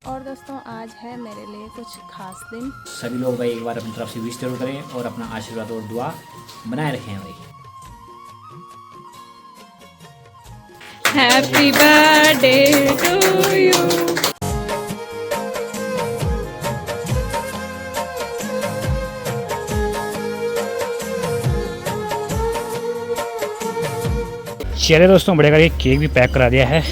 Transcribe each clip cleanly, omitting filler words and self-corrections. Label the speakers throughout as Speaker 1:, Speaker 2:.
Speaker 1: और दोस्तों आज है मेरे लिए कुछ खास दिन।
Speaker 2: सभी लोग भाई एक बार अपनी तरफ से विश जरूर करें और अपना आशीर्वाद और दुआ बनाए रखें भाई।
Speaker 1: Happy birthday to you.
Speaker 2: चले दोस्तों, बड़े करके केक भी पैक करा दिया है।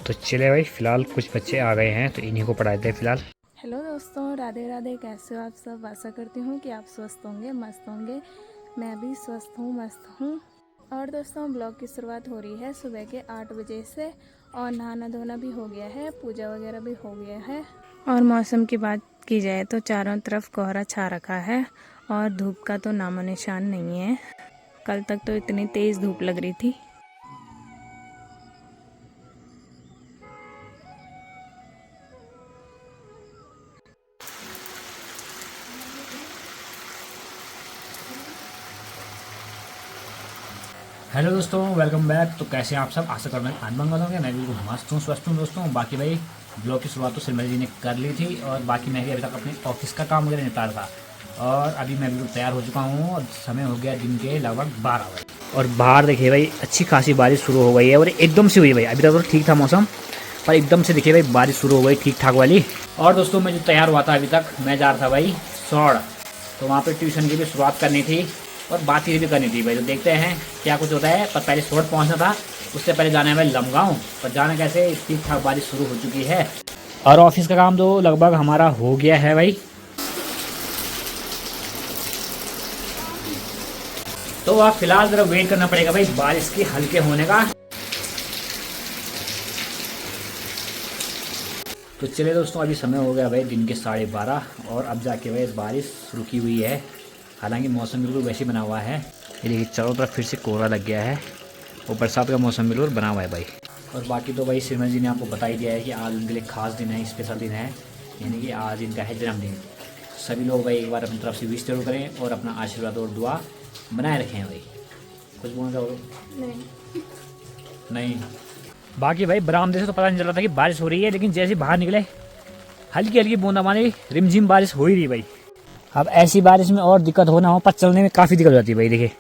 Speaker 2: तो चले भाई, फिलहाल कुछ बच्चे आ गए हैं तो इन्हीं को पढ़ाते हैं फिलहाल।
Speaker 1: हेलो दोस्तों, राधे राधे। कैसे हो आप सब? आशा करती हूँ कि आप स्वस्थ होंगे, मस्त होंगे। मैं भी स्वस्थ हूँ, मस्त हूँ। और दोस्तों ब्लॉग की शुरुआत हो रही है सुबह के 8 बजे से और नहाना धोना भी हो गया है, पूजा वगैरह भी हो गया है। और मौसम की बात की जाए तो चारों तरफ कोहरा छा रखा है और धूप का तो नामो निशान नहीं है। कल तक तो इतनी तेज़ धूप लग रही थी।
Speaker 2: हेलो दोस्तों, वेलकम बैक। तो कैसे हैं आप सब? आशा कर मैं आज मंगल होंगे। मैं बिल्कुल मस्त हूँ, स्वस्थ हूँ दोस्तों। बाकी भाई ब्लॉग की शुरुआत तो सिमरन जी ने कर ली थी और बाकी मैं भी अभी तक अपने ऑफिस का काम वगैरह निपटा रहा था और अभी मैं बिल्कुल तैयार हो चुका हूँ और समय हो गया दिन के लगभग 12 बजे। और बाहर देखिए भाई, अच्छी खासी बारिश शुरू हो गई है और एकदम से हुई भाई। अभी तक तो ठीक था मौसम, पर एकदम से देखिए भाई बारिश शुरू हो गई ठीक ठाक वाली। और दोस्तों मैं जो तैयार हुआ था अभी तक, मैं जा रहा था भाई सौड़, तो वहाँ पर ट्यूशन की भी शुरुआत करनी थी और बातचीत भी करनी थी भाई। तो देखते हैं क्या कुछ होता है। पर पहले सोड़ पहुंचना था, उससे पहले जाना है भाई लमगांव। पर जाना कैसे, ठीक ठाक बारिश शुरू हो चुकी है और ऑफिस का काम तो लगभग हमारा हो गया है भाई। तो आप फिलहाल जरा वेट करना पड़ेगा भाई बारिश के हल्के होने का। तो चलिए दोस्तों, अभी समय हो गया भाई दिन के 12:30 और अब जाके भाई बारिश रुकी हुई है। हालांकि मौसम बिल्कुल वैसे ही बना हुआ है। ये देखिए चारों तरफ फिर से कोहरा लग गया है और बरसात का मौसम बिल्कुल बना हुआ है भाई। और बाकी तो भाई सिमरन जी ने आपको बता ही दिया है कि आज उनके लिए खास दिन है, स्पेशल दिन है, यानी कि आज इनका है जन्मदिन। सभी लोग भाई एक बार अपनी तरफ से विश जरूर करें और अपना आशीर्वाद और दुआ बनाए रखें भाई। कुछ बोलना चाहोगे? नहीं। बाकी भाई बरामदे से तो पता नहीं चल रहा था कि बारिश हो रही है, लेकिन जैसे बाहर निकले हल्की हल्की बूंदाबांदी रिमझिम बारिश हो ही रही भाई। अब ऐसी बारिश में और दिक्कत हो ना हो, पर चलने में काफ़ी दिक्कत हो जाती है भाई। देखिए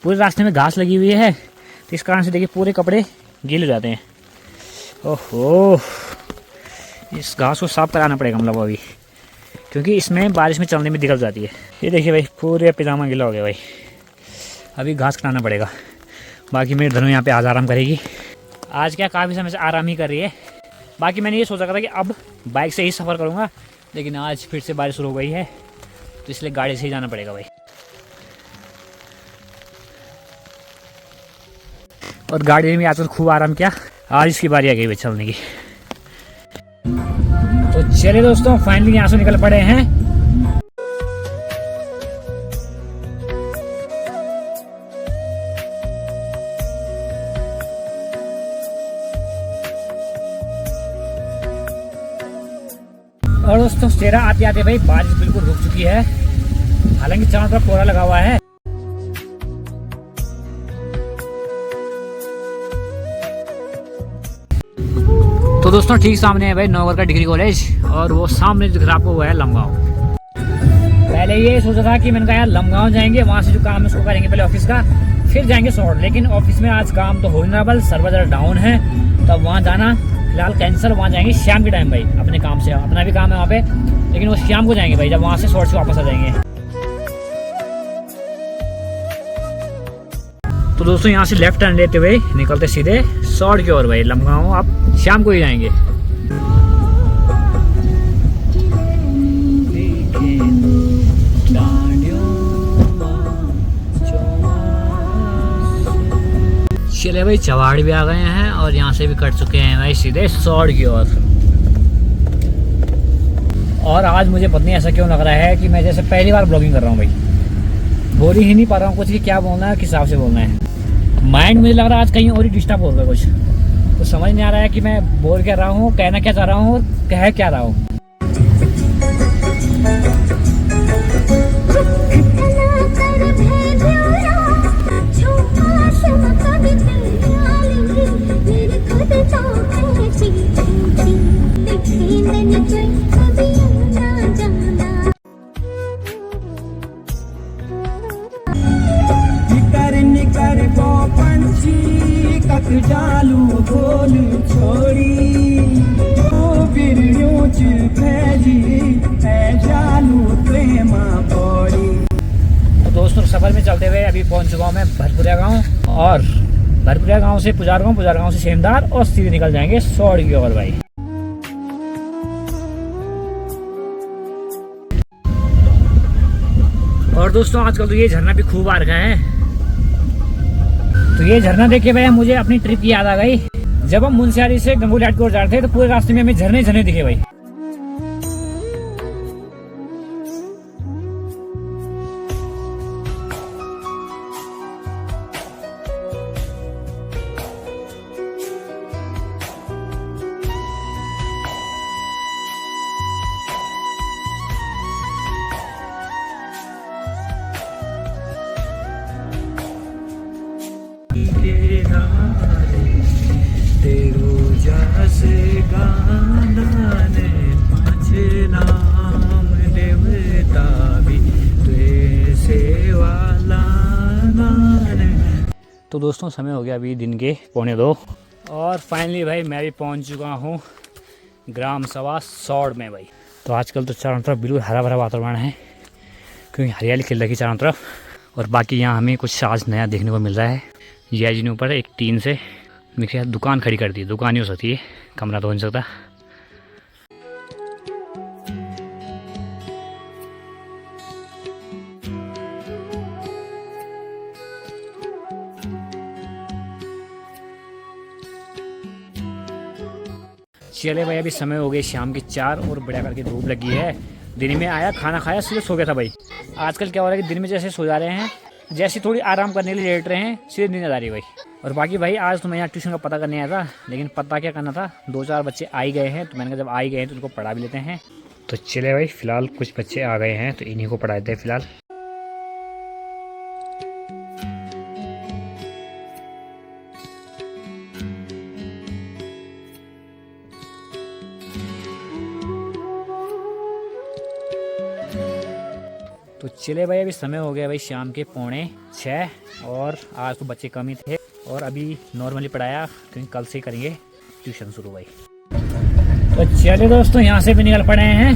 Speaker 2: पूरे रास्ते में घास लगी हुई है तो इस कारण से देखिए पूरे कपड़े गीले हो जाते हैं। ओहो, इस घास को साफ कराना पड़ेगा मतलब अभी, क्योंकि इसमें बारिश में चलने में दिक्कत हो जाती है। ये देखिए भाई पूरे पजामा गीला हो गया भाई, अभी घास कराना पड़ेगा। बाकी मेरी धनु यहाँ पर आज आराम करेगी। आज क्या काफ़ी समय से आराम ही कर रही है। बाकी मैंने ये सोचा था कि अब बाइक से ही सफ़र करूँगा, लेकिन आज फिर से बारिश शुरू हो गई है तो इसलिए गाड़ी से ही जाना पड़ेगा भाई। और गाड़ी में भी आजकल खूब आराम किया, आज इसकी बारी आ गई भाई चलने की। तो चलिए दोस्तों, फाइनली यहाँ से निकल पड़े हैं। और दोस्तों सेरा आते आते भाई बारिश बिल्कुल रुक चुकी है, हालांकि चारों तरफ कोहरा लगा हुआ है। तो दोस्तों ठीक सामने है भाई नौगढ़ का डिग्री कॉलेज और वो सामने दिख रहा आपको वो है लमगांव। पहले ये सोचा था कि मैंने कहा यार लमगांव जाएंगे, वहाँ से जो काम है उसको करेंगे पहले ऑफिस का, फिर जाएंगे सौड़। लेकिन ऑफिस में आज काम तो हो ही ना, बल सर्वर ज़रा डाउन है, तब वहाँ जाना फिलहाल कैंसिल। वहाँ जाएंगे शाम के टाइम भाई, अपने काम से, अपना भी काम है वहाँ पे, लेकिन वो शाम को जाएंगे भाई, जब वहाँ से सौड़ से वापस आ जाएंगे। तो दोस्तों यहाँ से लेफ्ट टर्न लेते हुए निकलते सीधे सौड़ की ओर भाई। लमगांव आप शाम को ही जाएंगे। चले भाई चवाड़ भी आ गए हैं और यहाँ से भी कट चुके हैं भाई सीधे सौड़ की ओर। और आज मुझे पता नहीं ऐसा क्यों लग रहा है कि मैं जैसे पहली बार ब्लॉगिंग कर रहा हूँ भाई। बोल ही नहीं पा रहा हूँ कुछ कि क्या बोलना है, किस हिसाब से बोलना है। माइंड मुझे लग रहा है आज कहीं और ही डिस्टर्ब हो गया, कुछ तो समझ नहीं आ रहा है कि मैं बोल क्या रहा हूँ, कहना क्या चाह रहा हूँ और कह क्या रहा हूँ।
Speaker 3: निकर निकर वो पंछी कक जालू बोल छोड़ी ओ बिरयूं च फैली ऐ जालू प्रेमा पौड़ी।
Speaker 2: तो दोस्तों सफ़र में चलते हुए अभी पहुंच चुका हूँ मैं भरपुरिया गांव, और भरपुरिया गांव से पुजार गांव से सेमदार, और सीधे निकल जाएंगे सौड़ की ओर भाई। और दोस्तों आजकल तो ये झरना भी खूब आ रखा है, तो ये झरना देख के भाई मुझे अपनी ट्रिप की याद आ गई। जब हम मुंशियारी से गंगोली घाट की ओर जा रहे थे तो पूरे रास्ते में हमें झरने झरने दिखे भाई। तो दोस्तों समय हो गया अभी दिन के 1:45, और फाइनली भाई मैं भी पहुंच चुका हूं ग्राम सभा सौड़ में भाई। तो आजकल तो चारों तरफ बिल्कुल हरा भरा वातावरण है, क्योंकि हरियाली खिल रही है चारों तरफ। और बाकी यहाँ हमें कुछ आज नया देखने को मिल रहा है। ये जी ने ऊपर एक टीन से मेरे ख्याल दुकान खड़ी कर दी, दुकान ही हो सकती है, कमरा तो हो नहीं सकता। चले भाई अभी समय हो गए शाम के 4 और बढ़िया करके धूप लगी है। दिन में आया, खाना खाया, सीधे सो गया था भाई। आजकल क्या हो रहा है कि दिन में जैसे सो जा रहे हैं, जैसे थोड़ी आराम करने के लिए लेट रहे हैं, सीधे नींद आ रही है भाई। और बाकी भाई आज तो मैं यहाँ ट्यूशन का पता करने आया था, लेकिन पता क्या करना था, 2-4 बच्चे आ ही गए हैं, तो मैंने कहा जब आ ही गए हैं तो उनको पढ़ा भी लेते हैं। तो चले भाई फिलहाल कुछ बच्चे आ गए हैं तो इन्हीं को पढ़ाते हैं फिलहाल। तो चले भाई अभी समय हो गया भाई शाम के 5:45, और आज तो बच्चे कम ही थे, और अभी नॉर्मली पढ़ाया क्योंकि कल से करेंगे ट्यूशन शुरू भाई। तो चले दोस्तों यहाँ से भी निकल पड़े हैं,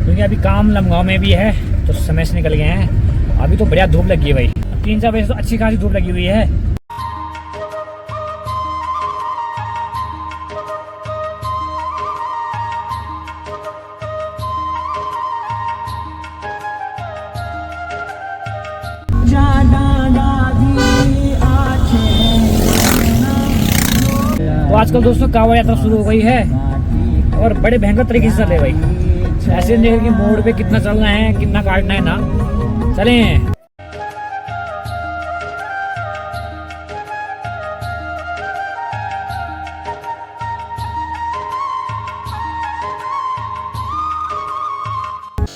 Speaker 2: क्योंकि अभी काम लमगांव में भी है, तो समय से निकल गए हैं। अभी तो बढ़िया धूप लगी है भाई, 3-4 बजे तो अच्छी खासी धूप लगी हुई है। तो आजकल दोस्तों कांवड़ यात्रा शुरू हो गई है, और बड़े भयंकर तरीके से चले भाई। ऐसे नहीं कि मोड़ पे कितना चलना है, कितना काटना है ना, चलें।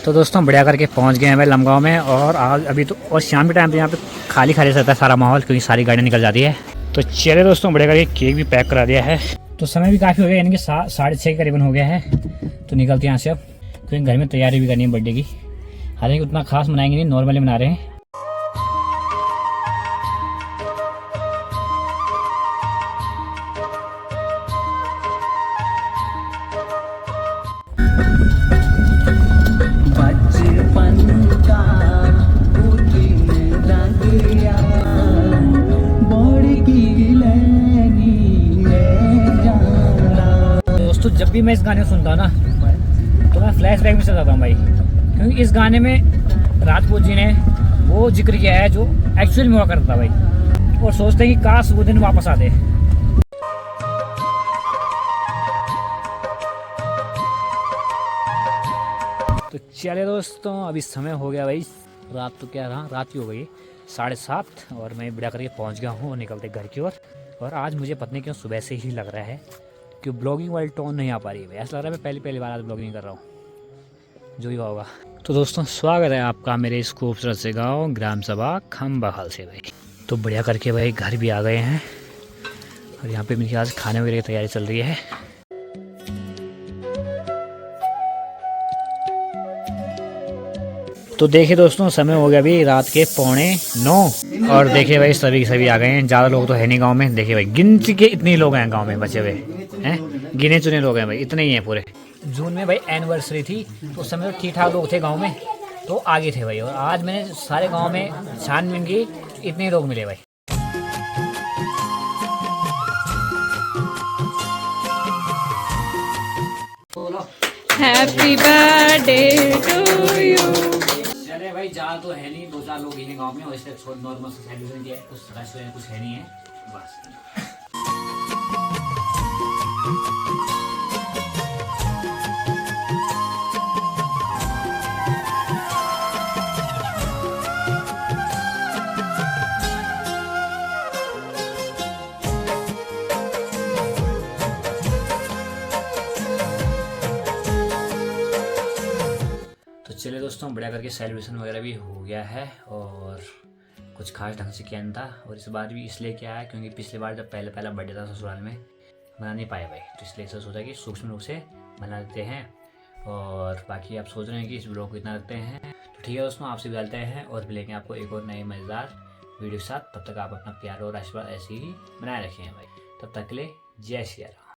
Speaker 2: तो दोस्तों बढ़िया करके पहुंच गए हैं भाई लमगांव में, और आज अभी तो और शाम के टाइम पे यहाँ पे खाली खाली रहता है सारा माहौल, क्योंकि सारी गाड़ियाँ निकल जाती है। तो चले दोस्तों बढ़िया करके केक भी पैक करा दिया है। तो समय भी काफ़ी हो गया, यानी कि 6:30 के करीबन हो गया है। तो निकलते हैं यहाँ से अब, क्योंकि घर में तैयारी भी करनी है बर्थडे की। हालांकि उतना खास मनाएंगे नहीं, नॉर्मली मना रहे हैं। दोस्तों जब भी मैं इस गाने को सुनता हूँ ना, तो मैं फ्लैशबैक में चला जाता हूँ भाई, क्योंकि इस गाने में राजपूत जी ने वो जिक्र किया है जो एक्चुअल में हुआ करता था भाई, और सोचते हैं कि काश वो दिन वापस आते। तो चले दोस्तों अभी समय हो गया भाई, रात तो क्या रहा, रात ही हो गई 7:30, और मैं बढ़िया करके पहुँच गया हूँ निकलते घर की ओर। और आज मुझे पता नहीं क्यों सुबह से ही लग रहा है कि ब्लॉगिंग वाली टोन नहीं आ पा रही है। ऐसा लग रहा है मैं पहली बार आज ब्लॉगिंग कर रहा हूँ, जो ही होगा। तो दोस्तों स्वागत है आपका मेरे इस खूबसूरत से गांव ग्राम सभा खम्बहाल से भाई। तो बढ़िया करके भाई घर भी आ गए हैं, और यहाँ पे मेरी आज खाने वगैरह की तैयारी चल रही है। तो देखिए दोस्तों, समय हो गया अभी रात के 8:45 और देखिए भाई सभी आ गए हैं। ज़्यादा लोग तो है नहीं गांव में। देखिए भाई गिनती के इतने लोग हैं गांव में बचे हुए हैं, गिने चुने लोग हैं भाई, इतने ही हैं पूरे। जून में भाई एनिवर्सरी थी तो उस समय तो ठीक ठाक लोग थे गाँव में, तो आगे थे भाई। और आज मैंने सारे गाँव में छानबीन की, इतने लोग मिले भाई।
Speaker 1: Happy birthday to you.
Speaker 2: चले भाई, ज़्यादा तो है नहीं, 2-4 लोग ही हैं गाँव में, और इसलिए नॉर्मल सेलिब्रेशन किया है, कुछ है नहीं है बस। तो चलिए दोस्तों, बढ़िया करके सेलिब्रेशन वगैरह भी हो गया है और कुछ खास ढंग से किया नहीं था। और इस बार भी इसलिए किया है क्योंकि पिछली बार जब पहला बर्थडे था ससुराल में, मना नहीं पाए भाई, तो इसलिए ऐसा सोचा कि सूक्ष्म रूप से मना देते हैं। और बाकी आप सोच रहे हैं कि इस ब्लॉग को इतना रखते हैं, तो ठीक है दोस्तों, आपसे मिलते हैं और मिलेंगे आपको एक और नए मज़ेदार वीडियो के साथ। तब तक आप अपना प्यार और आशीर्वाद ऐसे ही बनाए रखें भाई। तब तक के लिए जय श्री राम।